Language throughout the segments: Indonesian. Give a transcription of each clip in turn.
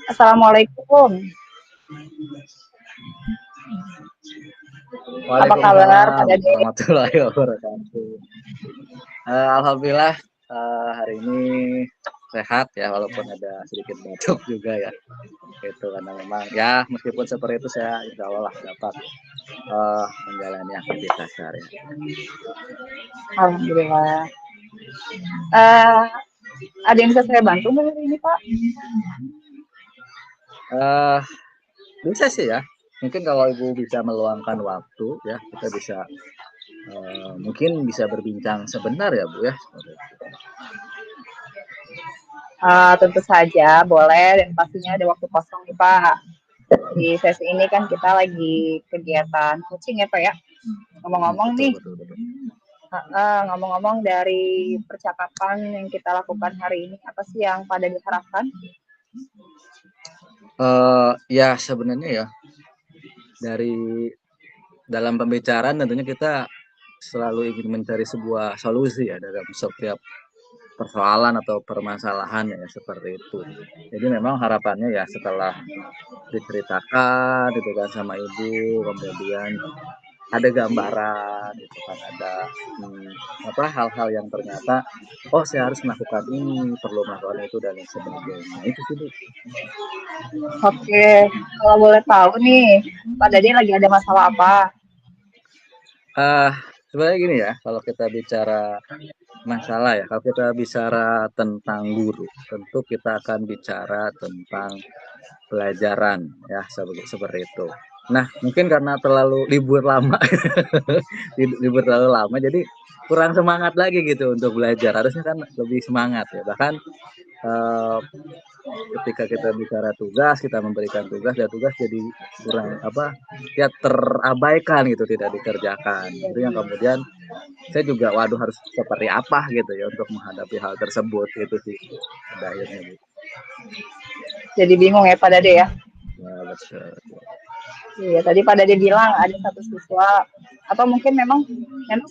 Assalamualaikum. Apa kabar Pak Waalaikumsalam Dade? warahmatullahi wabarakatuh. Alhamdulillah hari ini sehat ya walaupun ada sedikit batuk juga ya. Itu karena memang ya meskipun seperti itu saya insya Allah lah dapat menjalani aktivitas sehari. Alhamdulillah. Eh, ada yang bisa saya bantu nggak hari ini Pak? Eh Bisa sih ya. Mungkin kalau Ibu bisa meluangkan waktu ya kita bisa mungkin bisa berbincang sebentar ya Bu ya. Tentu saja boleh dan pastinya ada waktu kosong nih Pak. Di sesi ini kan kita lagi kegiatan coaching ya Pak ya. Ngomong-ngomong Betul nih, betul betul. ngomong-ngomong dari percakapan yang kita lakukan hari ini, apa sih yang pada diharapkan? Ya sebenarnya ya dari dalam pembicaraan tentunya kita selalu ingin mencari sebuah solusi ya dalam setiap persoalan atau permasalahan ya seperti itu. Jadi memang harapannya ya setelah diceritakan gitu kan sama ibu, kemudian ada gambaran gitu kan ada hal-hal yang ternyata oh saya harus melakukan ini, perlu melakukan itu dan lain sebagainya. Itu sih Bu. Oke, kalau boleh tahu nih, Pak Dade lagi ada masalah apa? Ah, sebenarnya gini ya, kalau kita bicara masalah ya, kalau kita bicara tentang guru, tentu kita akan bicara tentang pelajaran ya, seperti itu. Nah, mungkin karena terlalu libur lama, libur terlalu lama, jadi kurang semangat lagi gitu untuk belajar. Harusnya kan lebih semangat ya. Bahkan eh, ketika kita bicara tugas, kita memberikan tugas dan tugas jadi kurang ya terabaikan gitu, tidak dikerjakan. Itu yang kemudian saya juga waduh harus seperti apa gitu ya untuk menghadapi hal tersebut itu sih pada akhirnya gitu. Jadi bingung ya Pak Dade ya? Nah, betul. Iya, tadi Pak Dade bilang ada satu siswa atau mungkin memang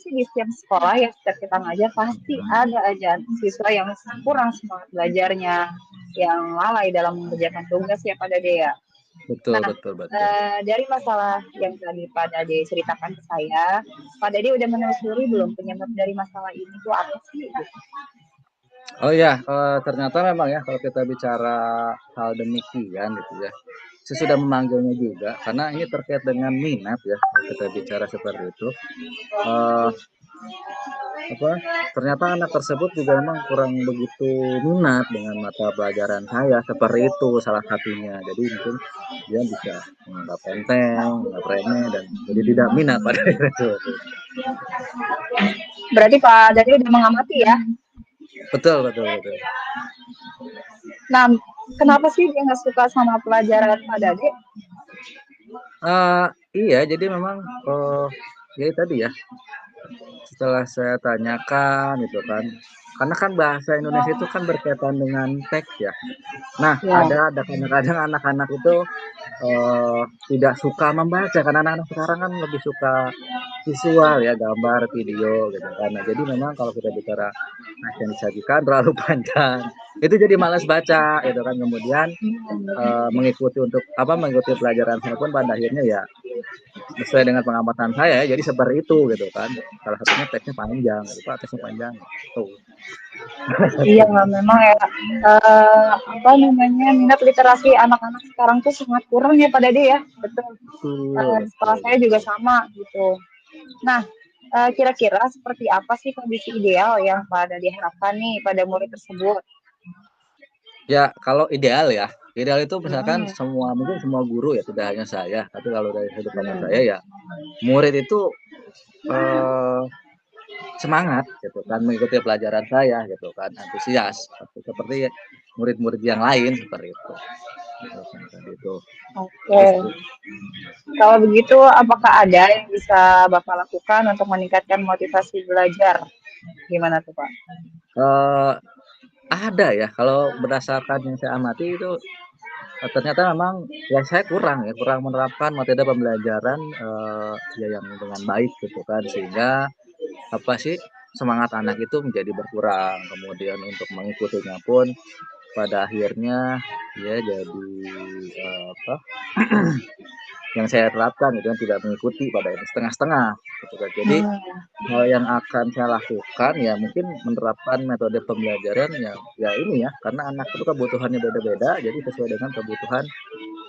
sih di setiap sekolah ya setiap kita ngajar pasti ada aja siswa yang kurang semangat belajarnya, yang lalai dalam mengerjakan tugas ya Pak Dade ya. Betul, Nah, betul, betul. dari masalah yang tadi Pak Dade ceritakan ke saya, Pak Dade udah menelusuri belum penyebab dari masalah ini tuh apa sih? Oh ya, ternyata memang ya kalau kita bicara hal demikian gitu ya, saya sudah memanggilnya juga karena ini terkait dengan minat ya kalau kita bicara seperti itu. Eh, Ternyata anak tersebut juga memang kurang begitu minat dengan mata pelajaran saya seperti itu salah satunya. Jadi mungkin dia bisa menganggap enteng, menganggap remeh dan jadi tidak minat pada itu. Berarti Pak Dade udah mengamati ya. Betul, betul, betul. Nah, kenapa sih dia nggak suka sama pelajaran Pak Dade? Iya, jadi memang ya tadi ya, setelah saya tanyakan itu kan, karena kan bahasa Indonesia itu kan berkaitan dengan teks ya. Nah, Ya, ada kadang-kadang anak-anak itu tidak suka membaca karena anak-anak sekarang kan lebih suka visual ya, gambar, video gitu kan. Nah, jadi memang kalau kita bicara teks yang disajikan terlalu panjang, itu jadi malas baca gitu kan. Kemudian mengikuti pelajaran saya pun pada akhirnya ya sesuai dengan pengamatan saya jadi seperti itu gitu kan. Salah satunya teksnya panjang gitu, Pak, teksnya panjang gitu. iya memang ya. Apa namanya minat literasi anak-anak sekarang tuh sangat kurang ya Pak Dade ya. Betul. Betul, Di sekolah betul, saya juga betul. sama gitu. Nah, kira-kira seperti apa sih kondisi ideal yang pada diharapkan nih pada murid tersebut? Ya, kalau ideal ya, ideal itu misalkan Hmm, mungkin semua guru ya, tidak hanya saya, tapi kalau dari sudut pandang saya hmm. ya, murid itu eh, semangat gitu kan mengikuti pelajaran saya gitu kan, antusias seperti murid-murid yang lain seperti itu. Tadi itu. Oke. Kalau begitu, apakah ada yang bisa Bapak lakukan untuk meningkatkan motivasi belajar? Gimana tuh Pak? Eh, ada ya, kalau berdasarkan yang saya amati itu ternyata memang ya saya kurang menerapkan metode pembelajaran ya yang dengan baik gitu kan sehingga semangat anak itu menjadi berkurang kemudian untuk mengikutinya pun pada akhirnya dia jadi apa yang saya terapkan itu yang tidak mengikuti pada ini setengah-setengah gitu kan. Jadi Hmm, hal yang akan saya lakukan ya mungkin menerapkan metode pembelajaran yang ya ini ya karena anak itu kebutuhannya beda-beda jadi sesuai dengan kebutuhan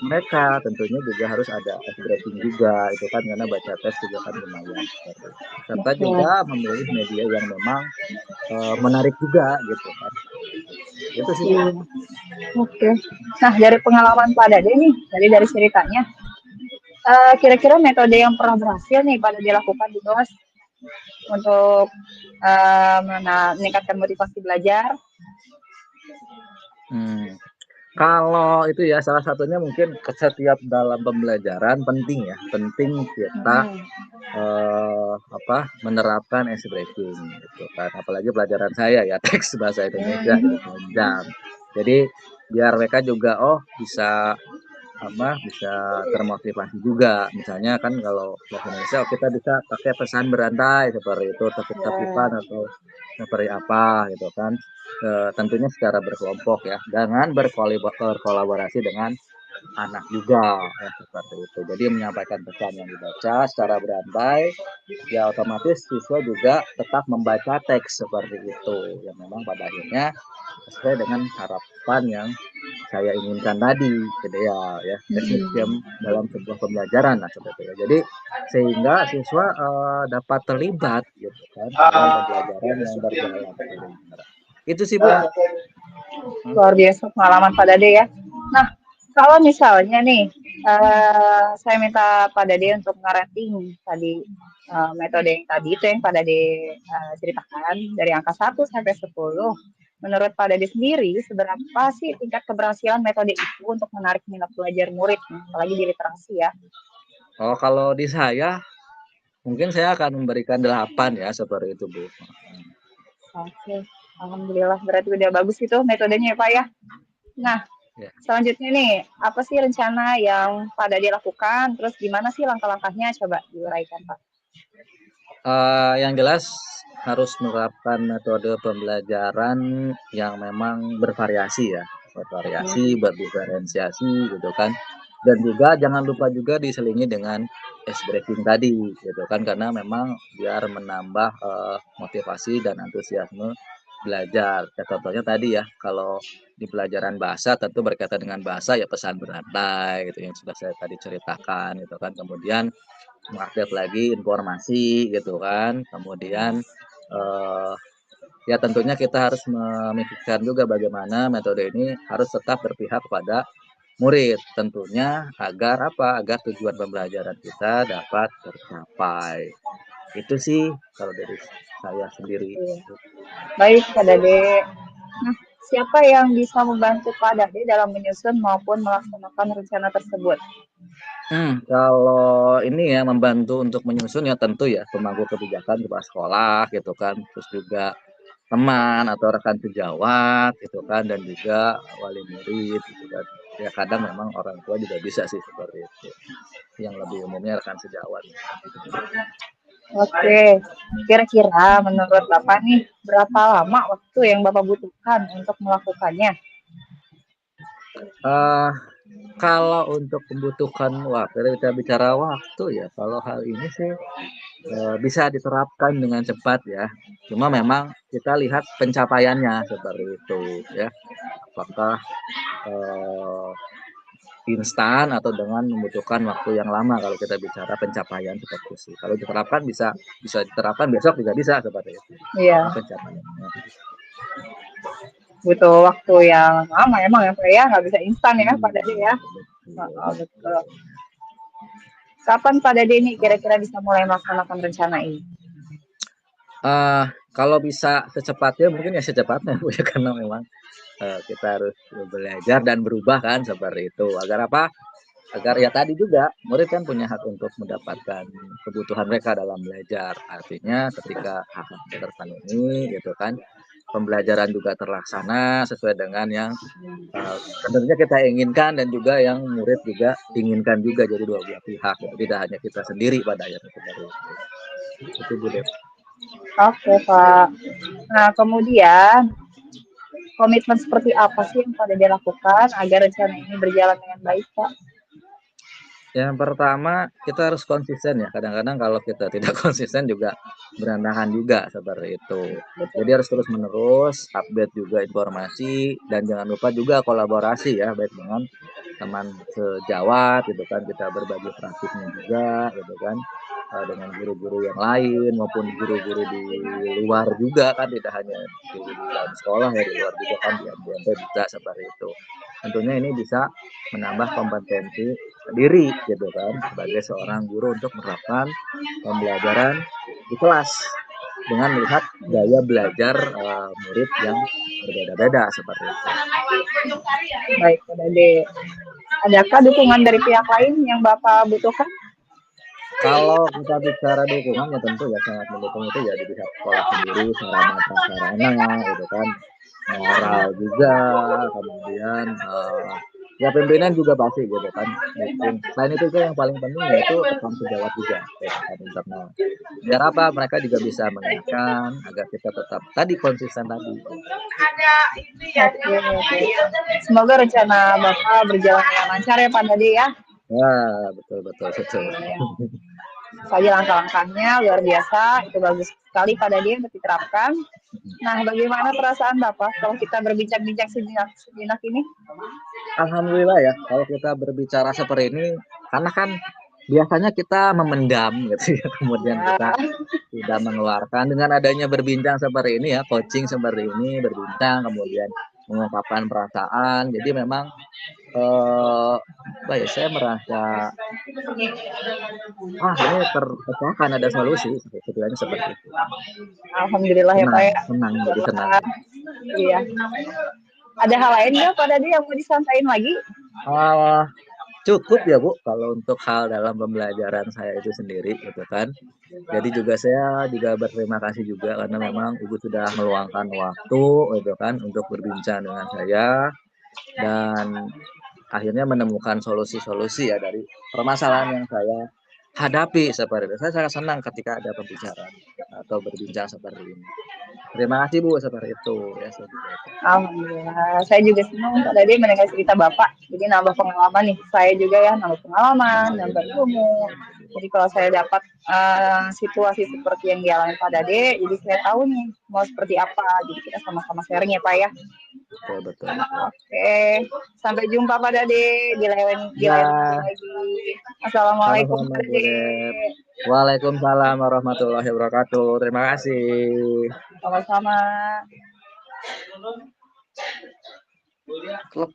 mereka tentunya juga harus ada ice breaking juga itu kan karena baca teks juga kan lumayan seperti itu. Serta oke. juga memilih media yang memang menarik juga gitu kan. Itu sih Bu. Iya. Oke. Nah, dari pengalaman Pak Dade nih, dari ceritanya, kira-kira metode yang pernah berhasil nih pada dilakukan di kelas untuk meningkatkan motivasi belajar. Hmm. Kalau itu ya salah satunya mungkin setiap dalam pembelajaran penting ya, penting kita Hmm, menerapkan ice breaking gitu kan. Apalagi pelajaran saya ya teks bahasa Indonesia gitu hmm, panjang. Jadi biar mereka juga bisa bisa termotivasi juga. Misalnya kan kalau bahasa Indonesia kita bisa pakai pesan berantai seperti itu, tepuk-tepukan ya, atau seperti apa gitu kan. Tentunya secara berkelompok ya, dengan berkolaborasi dengan anak juga ya seperti itu. Jadi menyampaikan pesan yang dibaca secara berantai, ya otomatis siswa juga tetap membaca teks seperti itu. Yang memang pada akhirnya sesuai dengan harapan yang saya inginkan tadi, ideal ya, teknik hmm, jam dalam sebuah pembelajaran lah seperti itu ya. Jadi sehingga siswa dapat terlibat gitu kan dalam pembelajaran yang berjalan sebenarnya. Itu sih Bu. Hmm. luar biasa pengalaman Pak Dade ya. Nah, kalau misalnya nih, saya minta Pak Dade untuk nge-rating tadi metode yang tadi itu yang Pak Dade ceritakan dari angka 1 sampai 10. Menurut Pak Dade sendiri, seberapa sih tingkat keberhasilan metode itu untuk menarik minat belajar murid, apalagi di literasi ya? Oh kalau di saya mungkin saya akan memberikan 8 ya seperti itu Bu. Oke, alhamdulillah berarti udah bagus itu metodenya ya Pak ya. Nah, Ya. selanjutnya nih, apa sih rencana yang Pak Dadi lakukan? Terus gimana sih langkah-langkahnya? Coba diuraikan, Pak. Yang jelas harus menerapkan metode pembelajaran yang memang bervariasi ya, bervariasi, Hmm, berdiferensiasi gitu kan. Dan juga jangan lupa juga diselingi dengan ice breaking tadi gitu kan karena memang biar menambah motivasi dan antusiasme belajar. Ya, contohnya tadi ya, kalau di pelajaran bahasa tentu berkaitan dengan bahasa ya pesan berantai gitu yang sudah saya tadi ceritakan gitu kan. Kemudian mengupdate lagi informasi gitu kan. Kemudian, eee, ya tentunya kita harus memikirkan juga bagaimana metode ini harus tetap berpihak kepada murid, tentunya agar apa, agar tujuan pembelajaran kita dapat tercapai. Itu sih kalau dari saya sendiri. iya. Baik, Pak Dade. Nah, siapa yang bisa membantu Pak Dade dalam menyusun maupun melaksanakan rencana tersebut? Kalau ini ya membantu untuk menyusun ya tentu ya pemangku kebijakan kepala sekolah gitu kan, terus juga teman atau rekan sejawat gitu kan dan juga wali murid gitu kan. Ya kadang memang orang tua juga bisa sih seperti itu. Yang lebih umumnya rekan sejawat. Oke, kira-kira menurut Bapak nih, berapa lama waktu yang Bapak butuhkan untuk melakukannya? Eh kalau untuk membutuhkan waktu, kita bicara waktu ya, kalau hal ini sih bisa diterapkan dengan cepat ya. Cuma memang kita lihat pencapaiannya seperti itu ya. Apakah eh, instan atau dengan membutuhkan waktu yang lama kalau kita bicara pencapaian seperti itu sih. Kalau diterapkan bisa bisa diterapkan besok juga bisa seperti itu. Karena Iya, pencapaiannya. butuh waktu yang lama emang ya Pak ya, nggak bisa instan ya Pak Dade Iya, ya. betul. Oh, betul. Kapan Pak Dade ini kira-kira bisa mulai melaksanakan rencana ini? Eh kalau bisa secepatnya mungkin ya secepatnya Bu ya karena memang kita harus belajar dan berubah kan seperti itu. Agar apa? Agar ya tadi juga murid kan punya hak untuk mendapatkan kebutuhan mereka dalam belajar. Artinya ketika hak-hak sudah terpenuhi gitu kan, pembelajaran juga terlaksana sesuai dengan yang tentunya kita inginkan dan juga yang murid juga inginkan juga jadi dua belah pihak gitu. Tidak hanya kita sendiri pada akhirnya seperti itu. Itu Bu Dep. Oke Pak. Nah kemudian komitmen seperti apa sih yang pada dilakukan agar rencana ini berjalan dengan baik, Pak? Yang pertama, kita harus konsisten ya. Kadang-kadang kalau kita tidak konsisten juga berantakan juga seperti itu. Betul. Jadi harus terus-menerus update juga informasi dan jangan lupa juga kolaborasi ya, baik dengan teman sejawat gitu kan, kita berbagi praktiknya juga gitu kan, dengan guru-guru yang lain maupun guru-guru di luar juga kan, tidak hanya di dalam sekolah ya, di luar juga kan, di MDMP bisa seperti itu. Tentunya ini bisa menambah kompetensi diri gitu kan sebagai seorang guru untuk menerapkan pembelajaran di kelas dengan melihat gaya belajar murid yang berbeda-beda seperti itu. Baik, Pak Dade. Adakah dukungan dari pihak lain yang Bapak butuhkan? Kalau kita bicara dukungan ya tentu ya sangat mendukung itu ya di pihak sekolah sendiri, sarana prasarana gitu kan, moral juga, kemudian ya pimpinan juga pasti gitu kan. Mungkin selain itu juga yang paling penting yaitu tekan sejawat juga, tekan internal. Biar apa? Mereka juga bisa mengingatkan agar kita tetap tadi konsisten tadi. Oke, oke. Semoga rencana Bapak berjalan dengan lancar ya Pak Dade ya. Wah, betul betul betul. Oke. Saja langkah-langkahnya luar biasa, itu bagus sekali Pak Dade untuk diterapkan. Nah, bagaimana perasaan Bapak kalau kita berbincang-bincang sejenak ini? Alhamdulillah ya, kalau kita berbicara seperti ini, karena kan biasanya kita memendam gitu ya, kemudian Ya, kita tidak mengeluarkan. Dengan adanya berbincang seperti ini ya, coaching seperti ini, berbincang, kemudian mengungkapkan perasaan. Jadi memang apa ya, saya merasa ini terpecahkan, ada solusi, setidaknya seperti itu. alhamdulillah ya Pak Senang, ya. senang, jadi senang. Syukurlah. Iya. Ada hal lain nggak Pak Dade yang mau disampaikan lagi? Ah, cukup ya Bu, kalau untuk hal dalam pembelajaran saya itu sendiri gitu kan. Jadi juga saya juga berterima kasih juga karena memang Ibu sudah meluangkan waktu gitu kan untuk berbincang dengan saya dan akhirnya menemukan solusi-solusi ya dari permasalahan yang saya hadapi seperti itu. Saya sangat senang ketika ada pembicaraan atau berbincang seperti ini. Terima kasih Bu seperti itu ya. Alhamdulillah. Saya juga senang Pak Dade mendengar cerita Bapak. Jadi nambah pengalaman nih. Saya juga ya nambah pengalaman, nambah ilmu. Jadi kalau saya dapat situasi seperti yang dialami Pak Dade, jadi saya tahu nih mau seperti apa. Jadi kita sama-sama sharing ya Pak ya. Betul, betul. Oke, sampai jumpa Pak Dade di lain waktu Ya, lagi. Assalamualaikum sama-sama Pak Bu Dade. Dep. Waalaikumsalam warahmatullahi wabarakatuh. Terima kasih. Sama-sama. Klub.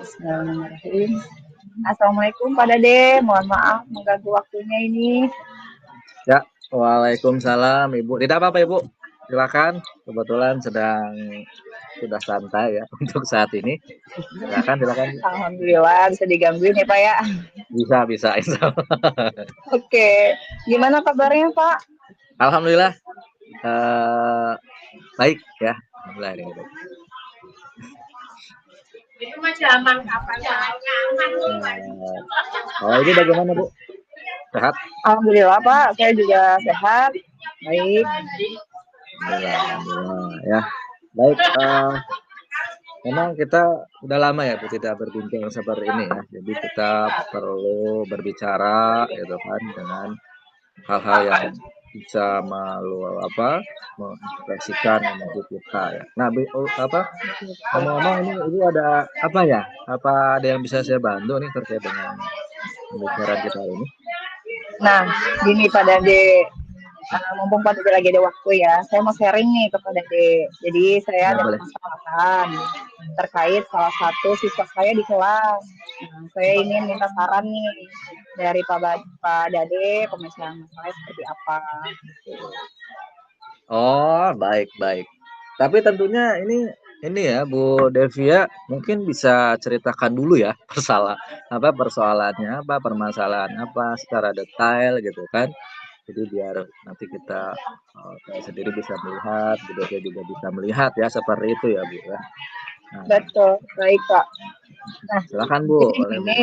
Bismillahirrahmanirrahim. Assalamualaikum Pak Dade, mohon maaf mengganggu waktunya ini. Ya, waalaikumsalam Ibu. Tidak apa-apa Ibu. Silakan. Kebetulan sudah santai ya untuk saat ini. Silakan. Alhamdulillah bisa digangguin ya Pak ya. Bisa. Insya Allah. Oke, gimana kabarnya Pak? Alhamdulillah baik ya. Alhamdulillah ini baik. Itu mah zaman kapan aman lu. Kalau Ibu bagaimana Bu? Sehat? Alhamdulillah Pak, saya juga sehat. Baik. Alhamdulillah ya. Baik, memang kita udah lama ya Bu tidak berbincang seperti ini ya. Jadi kita perlu berbicara gitu kan dengan hal-hal yang bisa mengekspresikan emosi kita ya. Nah, ngomong-ngomong ini Ibu ada apa ya? Apa ada yang bisa saya bantu nih terkait dengan pembicaraan kita ini? Nah, gini Pak Dade, mumpung Pak Dade lagi ada waktu ya, saya mau sharing nih ke Pak Dade. Jadi saya Ya, ada boleh. permasalahan terkait salah satu siswa saya di kelas. Nah, saya ingin minta saran nih dari Pak Dade, pemecahan masalahnya seperti apa. Oh, baik. Tapi tentunya ini ya Bu Devia mungkin bisa ceritakan dulu ya persoalannya apa, permasalahan apa secara detail gitu kan. Jadi biar nanti saya sendiri bisa melihat, Bu Devia juga bisa melihat ya seperti itu ya Bu ya. Nah, betul. Baik, Kak. Nah, silakan Bu, jadi oleh Bu. gini,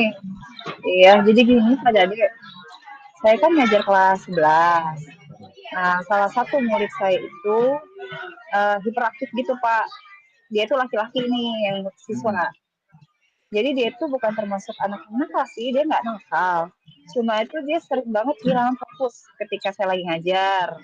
iya, jadi gini Pak Dade, saya kan ngajar kelas 11. Nah, salah satu murid saya itu hiperaktif gitu, Pak. Dia itu laki-laki nih yang Hmm. siswa. Jadi dia itu bukan termasuk anak yang nakal sih, dia nggak nakal. Cuma itu dia sering banget kehilangan fokus ketika saya lagi ngajar.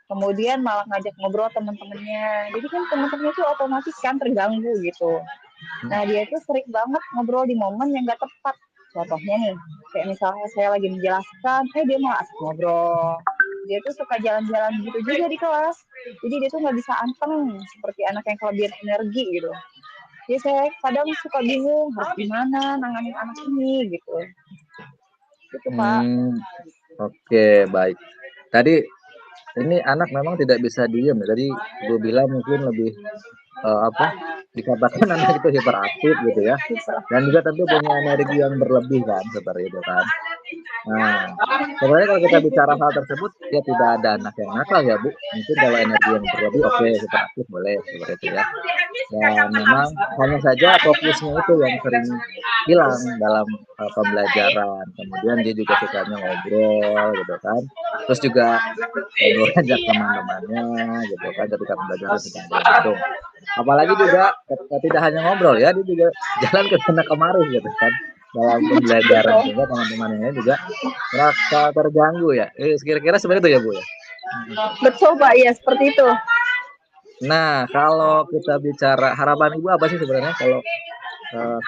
Kemudian malah ngajak ngobrol teman-temannya. Jadi kan teman-temannya itu otomatis kan terganggu gitu. Hmm. Nah, dia itu sering banget ngobrol di momen yang gak tepat. Contohnya nih, kayak misalnya saya lagi menjelaskan, dia mau asik ngobrol. Dia tuh suka jalan-jalan gitu juga di kelas. Jadi dia tuh nggak bisa anteng seperti anak yang kelebihan energi gitu. Jadi saya kadang suka bingung harus gimana nanganin anak ini gitu. Gitu Pak. Oke, baik. Tadi ini anak memang tidak bisa diem ya. Tadi Ibu bilang mungkin lebih apa dikatakan anak itu hiperaktif gitu ya. Dan juga tentu punya energi yang berlebih kan seperti itu kan. Nah, sebenarnya kalau kita bicara hal tersebut, ya tidak ada anak yang nakal ya Bu. Mungkin kalau energi yang berlebih, oke, hiperaktif boleh seperti itu ya. Dan memang hanya saja fokusnya itu yang sering hilang dalam pembelajaran. Kemudian dia juga sukanya ngobrol gitu kan. Terus juga ngobrol ajak teman-temannya gitu kan ketika pembelajaran sedang berlangsung. Apalagi juga tidak hanya ngobrol ya, dia juga jalan ke sana kemari gitu kan dalam pembelajaran Betul. sehingga teman-temannya juga merasa terganggu ya. Kira-kira seperti itu ya Bu ya. Betul Pak, iya seperti itu. Nah, kalau kita bicara harapan Ibu apa sih sebenarnya kalau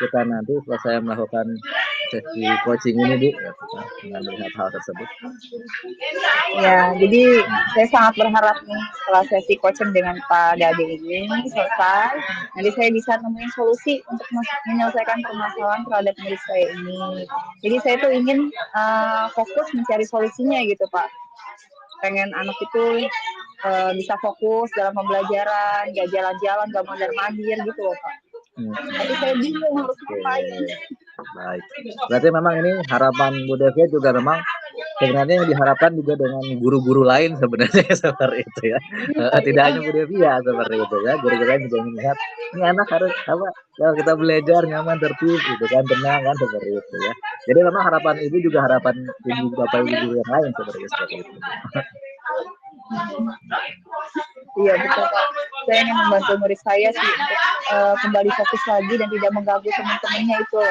kita nanti selesai melakukan sesi coaching ini Bu ya, dengan melihat hal tersebut? Ya, jadi saya sangat berharap nih setelah sesi coaching dengan Pak Dade ini selesai, nanti saya bisa nemuin solusi untuk menyelesaikan permasalahan terhadap murid saya ini. Jadi saya tuh ingin fokus mencari solusinya gitu Pak. Pengen anak itu bisa fokus dalam pembelajaran, gak jalan-jalan, gak mondar-mandir gitu loh Pak. Tapi saya bingung harus ngapain. Baik. Berarti memang ini harapan Bu Devia juga memang sebenarnya yang diharapkan juga dengan guru-guru lain sebenarnya seperti itu ya. Tidak hanya Bu Devia seperti itu ya. Guru-guru lain juga melihat ini anak harus apa kalau kita belajar nyaman tertib gitu kan tenang kan seperti itu ya. Jadi memang harapan ibu juga harapan ibu bapak ibu guru yang lain seperti itu. Iya betul Pak. Saya ingin membantu murid saya sih untuk kembali fokus lagi dan tidak mengganggu teman-temannya itu.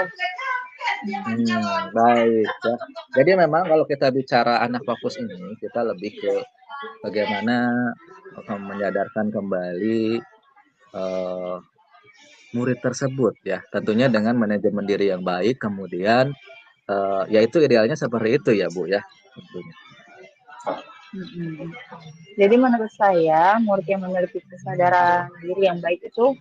Baik ya. Jadi memang kalau kita bicara anak fokus ini, kita lebih ke bagaimana menyadarkan kembali murid tersebut ya. Tentunya dengan manajemen diri yang baik, kemudian ya itu idealnya seperti itu ya Bu ya. Tentunya. Jadi menurut saya murid yang memiliki kesadaran diri yang baik itu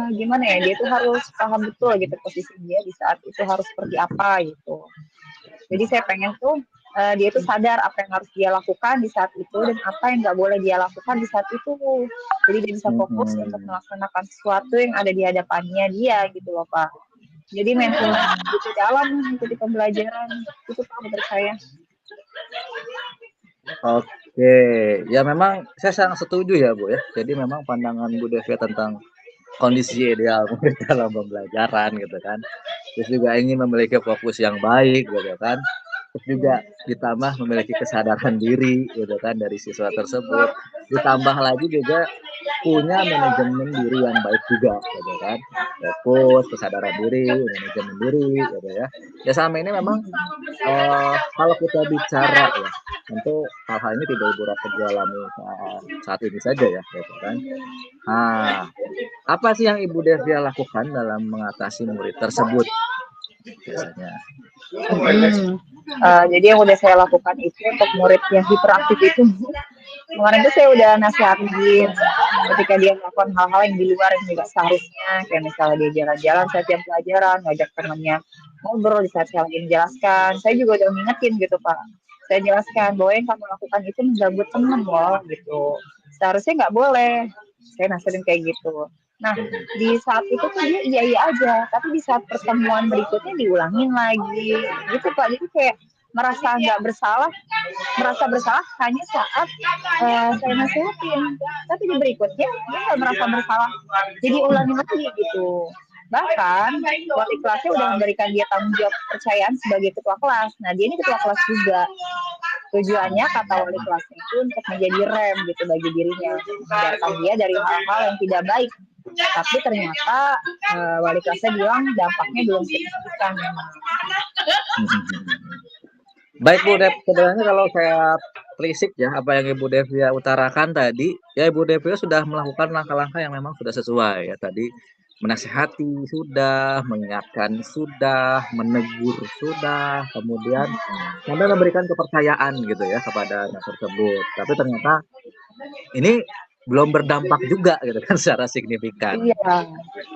gimana ya, dia tuh harus paham betul gitu posisi dia di saat itu harus seperti apa gitu. Jadi saya pengen tuh dia itu sadar apa yang harus dia lakukan di saat itu dan apa yang nggak boleh dia lakukan di saat itu. Jadi dia bisa fokus untuk melaksanakan sesuatu yang ada di hadapannya dia gitu loh Pak. Jadi mental itu dalam mengikuti pembelajaran itu Pak menurut saya. Oke, ya memang saya sangat setuju ya Bu ya. Jadi memang pandangan Bu Devia tentang kondisi ideal murid dalam pembelajaran gitu kan. Terus juga ingin memiliki fokus yang baik gitu kan. Terus juga ditambah memiliki kesadaran diri gitu kan dari siswa tersebut. Ditambah lagi juga punya manajemen diri yang baik juga gitu kan. Fokus, kesadaran diri, manajemen diri gitu ya. Ya sama ini memang kalau kita bicara ya tentu hal-hal ini tidak Ibu Rafa alami saat ini saja ya gitu kan. Nah, apa sih yang Ibu Devia lakukan dalam mengatasi murid tersebut biasanya? Jadi yang udah saya lakukan itu untuk murid yang hiperaktif itu kemarin tuh saya udah nasihatin ketika dia melakukan hal-hal yang di luar yang tidak seharusnya, kayak misalnya dia jalan-jalan saat jam pelajaran, ngajak temannya ngobrol di saat saya lagi menjelaskan. Saya juga udah ngingetin gitu Pak. Saya jelaskan bahwa yang kamu lakukan itu mengganggu teman loh gitu. Seharusnya nggak boleh. Saya nasihatin kayak gitu. Nah, di saat itu tuh dia iya-iya aja, tapi di saat pertemuan berikutnya diulangin lagi. Gitu Pak. Jadi kayak merasa merasa bersalah hanya saat saya nasihatin, tapi di berikutnya dia nggak merasa bersalah, jadi ulangi lagi gitu. Bahkan wali kelasnya udah memberikan dia tanggung jawab kepercayaan sebagai ketua kelas. Nah, dia ini ketua kelas juga. Tujuannya kata wali kelasnya itu untuk menjadi rem gitu bagi dirinya, menghindarkan dia dari hal-hal yang tidak baik. Tapi ternyata wali kelasnya bilang dampaknya belum signifikan. Baik Bu Dev, sebenarnya kalau saya telisik ya apa yang Ibu Devia utarakan tadi, ya Ibu Devia sudah melakukan langkah-langkah yang memang sudah sesuai ya tadi, menasehati sudah, mengingatkan sudah, menegur sudah, kemudian sampai memberikan kepercayaan gitu ya kepada anak tersebut. Tapi ternyata ini belum berdampak juga gitu kan secara signifikan. Iya.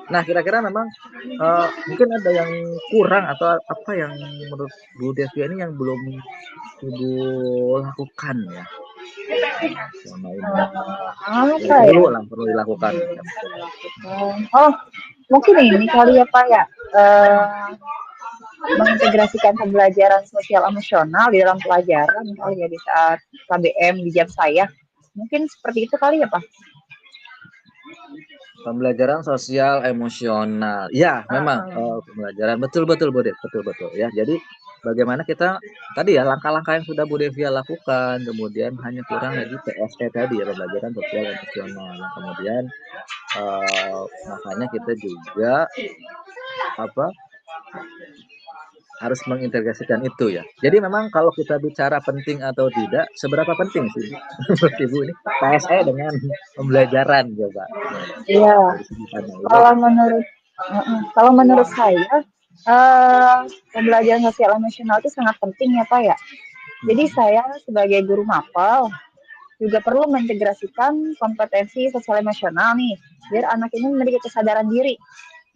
Nah, kira-kira memang mungkin ada yang kurang atau apa yang menurut Bu Devia ini yang belum Ibu lakukan ya selama ini? Yang Apa ya? perlu dilakukan. Oh, mungkin ini kali ya Pak ya, mengintegrasikan pembelajaran sosial emosional di dalam pelajaran kali ya di saat KBM di jam saya. Mungkin seperti itu kali ya Pak. Pembelajaran sosial emosional. Ya, memang pembelajaran betul Bu Dev, betul ya. Jadi bagaimana kita tadi ya langkah-langkah yang sudah Bu Devia lakukan, kemudian hanya kurang lagi PSE tadi ya pembelajaran sosial emosional. Nah, kemudian makanya kita juga harus mengintegrasikan itu ya. Jadi memang kalau kita bicara penting atau tidak, seberapa penting sih menurut Ibu ini PSE dengan pembelajaran coba? Iya. Kalau menurut saya pembelajaran sosial emosional itu sangat penting ya Pak ya. Jadi saya sebagai guru mapel juga perlu mengintegrasikan kompetensi sosial emosional nih, biar anak ini memiliki kesadaran diri,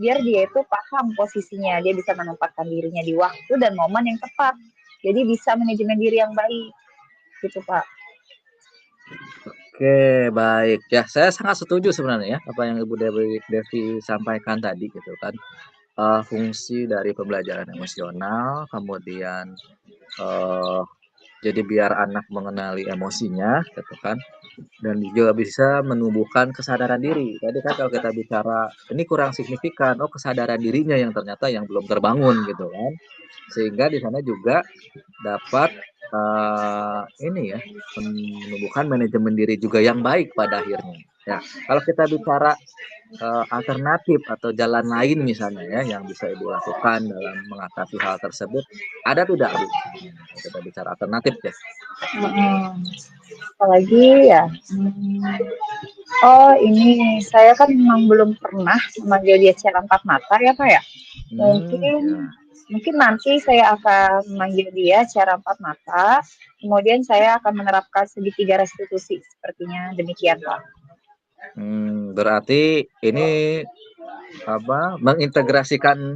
biar dia itu paham posisinya, dia bisa menempatkan dirinya di waktu dan momen yang tepat, jadi bisa manajemen diri yang baik, gitu Pak. Oke, baik. Ya, saya sangat setuju sebenarnya ya apa yang Ibu Devi sampaikan tadi gitu kan. Fungsi dari pembelajaran emosional, kemudian jadi biar anak mengenali emosinya gitu kan. Dan juga bisa menumbuhkan kesadaran diri. Tadi kan kalau kita bicara ini kurang signifikan, oh kesadaran dirinya yang ternyata yang belum terbangun gitu kan. Sehingga di sana juga dapat ini ya menumbuhkan manajemen diri juga yang baik pada akhirnya. Ya, kalau kita bicara alternatif atau jalan lain misalnya ya yang bisa Ibu lakukan dalam mengatasi hal tersebut, ada tidak Bu? Kita bicara alternatif ya. Apalagi ya, oh ini saya kan memang belum pernah memanggil dia secara empat mata ya Pak ya. Mungkin nanti saya akan memanggil dia secara empat mata, kemudian saya akan menerapkan segitiga restitusi, sepertinya demikian Pak. Berarti ini mengintegrasikan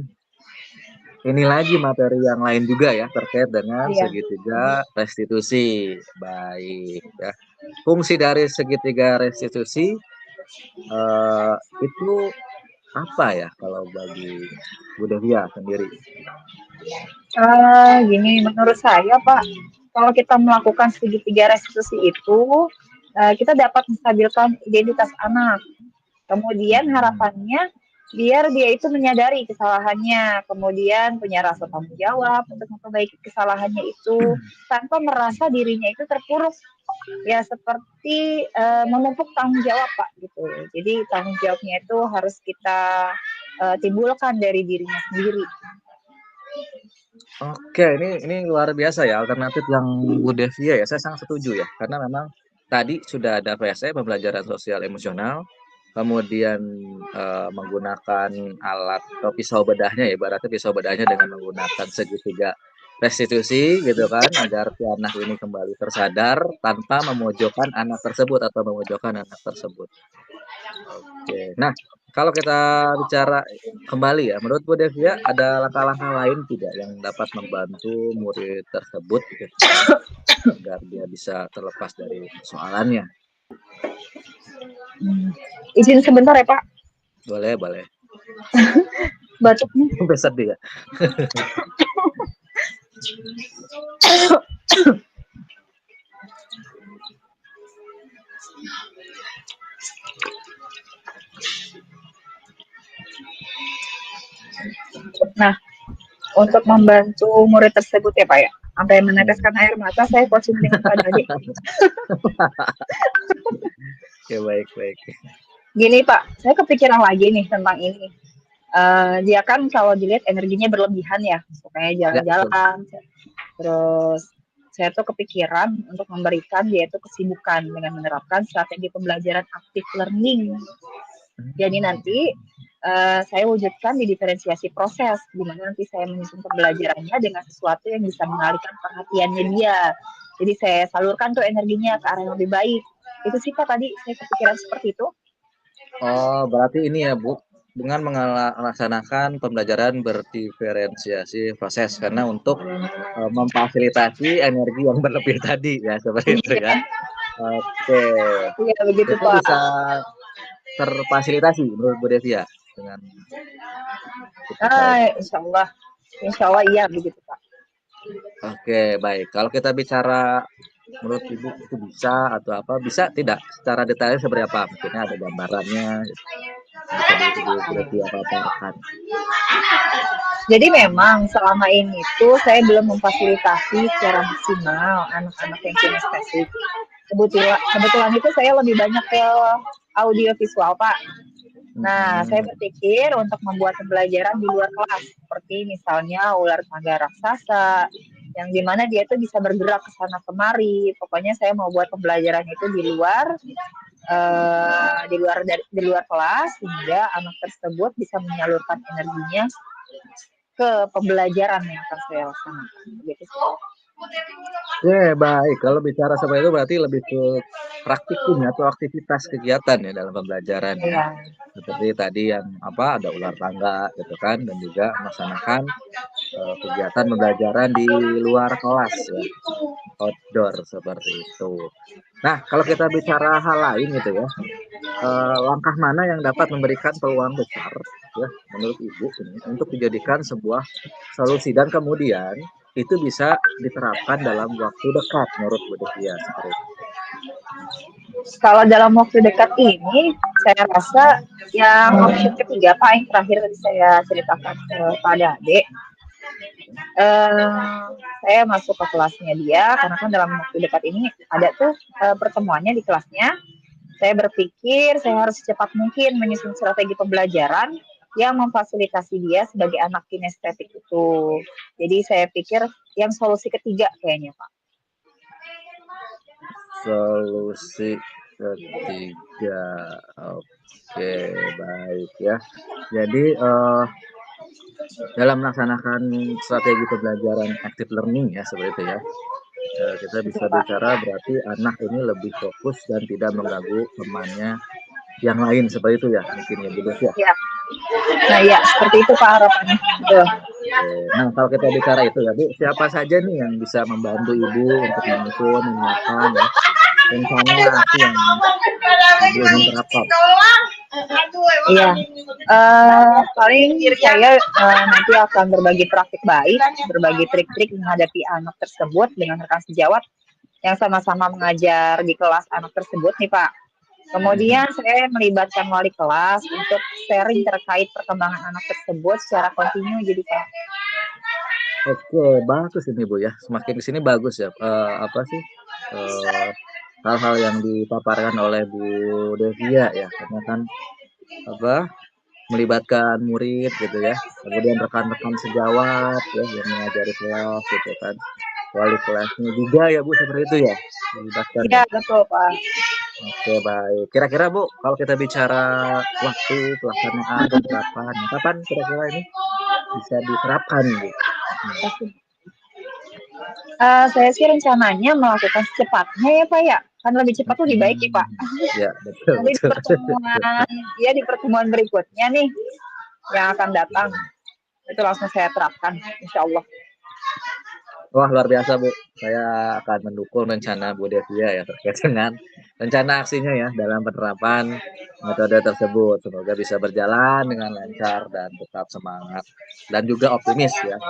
ini lagi materi yang lain juga ya terkait dengan segitiga restitusi. Baik ya. Fungsi dari segitiga restitusi itu apa ya kalau bagi Bu Devia sendiri? Gini, menurut saya Pak, kalau kita melakukan segitiga restitusi itu, kita dapat menstabilkan identitas anak. Kemudian harapannya biar dia itu menyadari kesalahannya, kemudian punya rasa tanggung jawab untuk memperbaiki kesalahannya itu tanpa merasa dirinya itu terpuruk. Ya seperti menumpuk tanggung jawab Pak gitu. Jadi tanggung jawabnya itu harus kita timbulkan dari dirinya sendiri. Oke, ini luar biasa ya alternatif yang Bu Devia ya. Saya sangat setuju ya karena memang tadi sudah ada PSE pembelajaran sosial emosional, kemudian menggunakan alat atau pisau bedahnya ya, ibaratnya pisau bedahnya dengan menggunakan segitiga restitusi gitu kan agar si anak ini kembali tersadar tanpa memojokkan anak tersebut atau memojokkan anak tersebut. Oke, nah kalau kita bicara kembali ya, menurut Bu Devia ada langkah-langkah lain tidak yang dapat membantu murid tersebut gitu, agar dia bisa terlepas dari persoalannya? Izin sebentar ya Pak. Boleh. Batuknya. Sampai sedih ya. Nah, untuk membantu murid tersebut ya Pak ya, sampai meneteskan air mata, saya coaching dengan Pak Dade. Oke, baik, baik. Gini Pak, saya kepikiran lagi nih tentang ini. Dia kan kalau dilihat energinya berlebihan ya, sukanya Ya, betul. jalan-jalan. Terus saya tuh kepikiran untuk memberikan dia itu kesibukan dengan menerapkan strategi pembelajaran active learning. Jadi nanti saya wujudkan di diferensiasi proses, di mana nanti saya menyusun pembelajarannya dengan sesuatu yang bisa mengalihkan perhatiannya dia. Jadi saya salurkan tuh energinya ke arah yang lebih baik. Itu sih Pak tadi saya kepikiran seperti itu. Oh, berarti ini ya Bu, dengan melaksanakan pembelajaran berdiferensiasi proses karena untuk memfasilitasi energi yang berlebih tadi ya seperti itu ya. Oke, Iya begitu itu Pak. bisa terfasilitasi menurut Bu Devi ya dengan itu saya. Insya Allah iya begitu Pak. Oke, baik. Kalau kita bicara menurut Ibu itu bisa atau apa? Bisa tidak? Secara detailnya seperti apa? Mungkin ada gambarannya, bisa Bu Devi apa paparkan. Jadi memang selama ini tuh saya belum memfasilitasi secara maksimal anak-anak yang kinestetik. Kebetulan itu saya lebih banyak ke audio visual Pak. Nah, saya berpikir untuk membuat pembelajaran di luar kelas, seperti misalnya ular tangga raksasa, yang dimana dia tuh bisa bergerak ke sana kemari. Pokoknya saya mau buat pembelajaran itu di luar kelas, sehingga anak tersebut bisa menyalurkan energinya ke pembelajaran yang akan saya laksanakan. Gitu sih. Oke, baik. Kalau bicara seperti itu berarti lebih ke praktikum atau aktivitas kegiatan ya dalam pembelajaran ya. Iya. Seperti tadi yang apa ada ular tangga gitu kan dan juga melaksanakan kegiatan pembelajaran di luar kelas ya, outdoor seperti itu. Nah, kalau kita bicara hal lain gitu ya, langkah mana yang dapat memberikan peluang besar ya menurut Ibu ini untuk dijadikan sebuah solusi dan kemudian itu bisa diterapkan dalam waktu dekat menurut Bu Devi ya seperti itu. Kalau dalam waktu dekat ini, saya rasa yang option ketiga Pak, yang terakhir tadi saya ceritakan ke Pak Dade, saya masuk ke kelasnya dia, karena kan dalam waktu dekat ini ada tuh pertemuannya di kelasnya. Saya berpikir saya harus secepat mungkin menyusun strategi pembelajaran yang memfasilitasi dia sebagai anak kinestetik itu. Jadi saya pikir yang solusi ketiga kayaknya Pak. Solusi ketiga, oke baik ya. Jadi dalam melaksanakan strategi pembelajaran active learning ya seperti itu ya. Kita bisa bicara berarti anak ini lebih fokus dan tidak mengganggu temannya yang lain seperti itu ya mungkin ya Bu Devi ya. Ya. Nah ya seperti itu Pak harapannya. Betul. Nah kalau kita bicara itu ya Bu, siapa saja nih yang bisa membantu Ibu untuk menyusun, menyiapkan ya rencana aksi yang Ibu ingin terapkan? Iya, paling saya nanti akan berbagi praktik baik, berbagi trik-trik menghadapi anak tersebut dengan rekan sejawat yang sama-sama mengajar di kelas anak tersebut nih Pak. Kemudian saya melibatkan wali kelas untuk sharing terkait perkembangan anak tersebut secara kontinu jadi Pak. Oke, bagus ini Bu ya. Semakin di sini bagus ya. Apa sih hal-hal yang dipaparkan oleh Bu Devia ya, karena kan apa melibatkan murid gitu ya, kemudian rekan-rekan sejawat ya yang mengajari kelas gitu kan, wali kelasnya juga ya Bu seperti itu ya dilibatkan Iya ya. betul Pak. Oke baik. Kira-kira Bu kalau kita bicara waktu pelaksanaan penerapan, kapan kira-kira ini bisa diterapkan Bu? Saya sih rencananya melakukan secepatnya ya Pak ya. Kan lebih cepat lebih baik ya Pak. Ya betul. Nanti di pertemuan berikutnya nih yang akan datang itu langsung saya terapkan, insya Allah. Wah, luar biasa, Bu. Saya akan mendukung rencana Bu Devia ya terkait dengan rencana aksinya ya dalam penerapan metode tersebut. Semoga bisa berjalan dengan lancar dan tetap semangat dan juga optimis ya.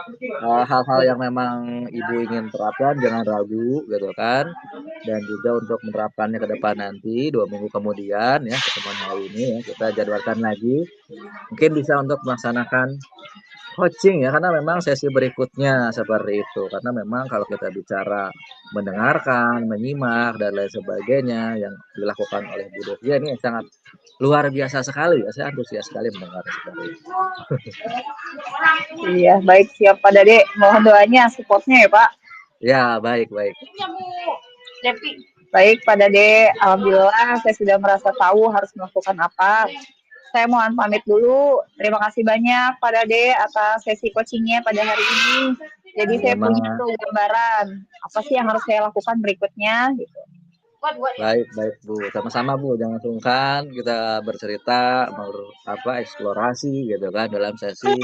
Hal-hal yang memang Ibu ingin terapkan jangan ragu gitu kan. Dan juga untuk menerapkannya ke depan nanti 2 minggu kemudian ya ketemuan hari ini ya kita jadwalkan lagi. Mungkin bisa untuk melaksanakan coaching ya, karena memang sesi berikutnya seperti itu. Karena memang kalau kita bicara mendengarkan, menyimak, dan lain sebagainya yang dilakukan oleh Bu Devia ini sangat luar biasa sekali ya. Saya antusias sekali mendengar seperti itu. Iya, baik siap Pak Dade. Mohon doanya, supportnya ya Pak. Ya, baik, baik. Ya Bu Devi. Baik Pak Dade, alhamdulillah saya sudah merasa tahu harus melakukan apa. Saya mohon pamit dulu. Terima kasih banyak Pak Dade atas sesi coachingnya pada hari ini. Jadi saya punya Sama, tuh gambaran apa sih yang harus saya lakukan berikutnya gitu. Buat ya. baik, baik Bu. Sama-sama Bu, jangan sungkan kita bercerita, eksplorasi gitu kan dalam sesi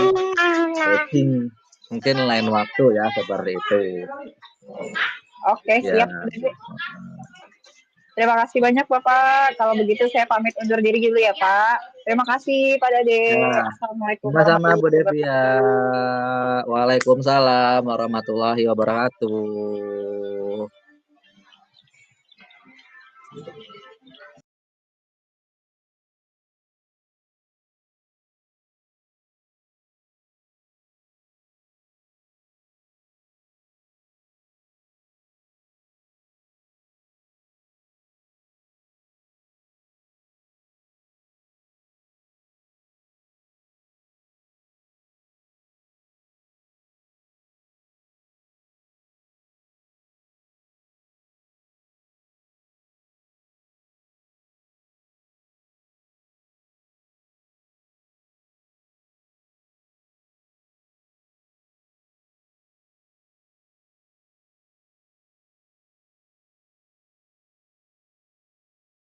coaching. Mungkin lain waktu ya seperti itu. Oke, Ya. siap Pak Dade. Terima kasih banyak Bapak. Kalau begitu saya pamit undur diri dulu ya Pak. Terima kasih Pak Dade. Ya. Assalamualaikum Sama-sama Bu warahmatullahi Devia. wabarakatuh. Waalaikumsalam warahmatullahi wabarakatuh.